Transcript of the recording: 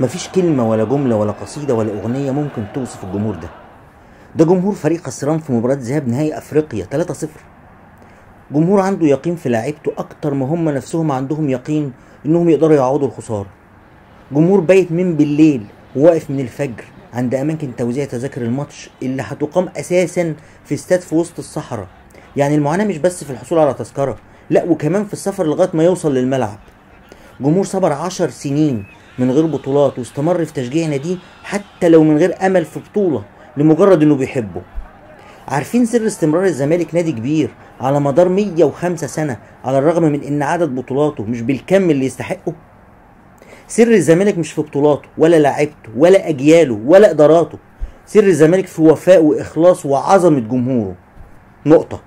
مفيش كلمة ولا جملة ولا قصيدة ولا أغنية ممكن توصف الجمهور ده. ده جمهور فريق خسران في مباراة ذهاب نهائي أفريقيا 3-0. جمهور عنده يقين في لاعيبته أكتر ما هم نفسهم عندهم يقين إنهم يقدروا يعوضوا الخسارة. جمهور بايت من بالليل وواقف من الفجر عند أماكن توزيع تذاكر الماتش اللي هتقام أساسا في استاد في وسط الصحراء. يعني المعاناة مش بس في الحصول على تذكرة، لا وكمان في السفر لغاية ما يوصل للملعب. جمهور صبر 10 سنين من غير بطولات واستمر في تشجيع ناديه حتى لو من غير امل في بطولة لمجرد انه بيحبه. عارفين سر استمرار الزمالك نادي كبير على مدار 105 سنة على الرغم من ان عدد بطولاته مش بالكم اللي يستحقه؟ سر الزمالك مش في بطولاته ولا لاعيبته ولا اجياله ولا اداراته، سر الزمالك في وفاء واخلاص وعظمة جمهوره. نقطة.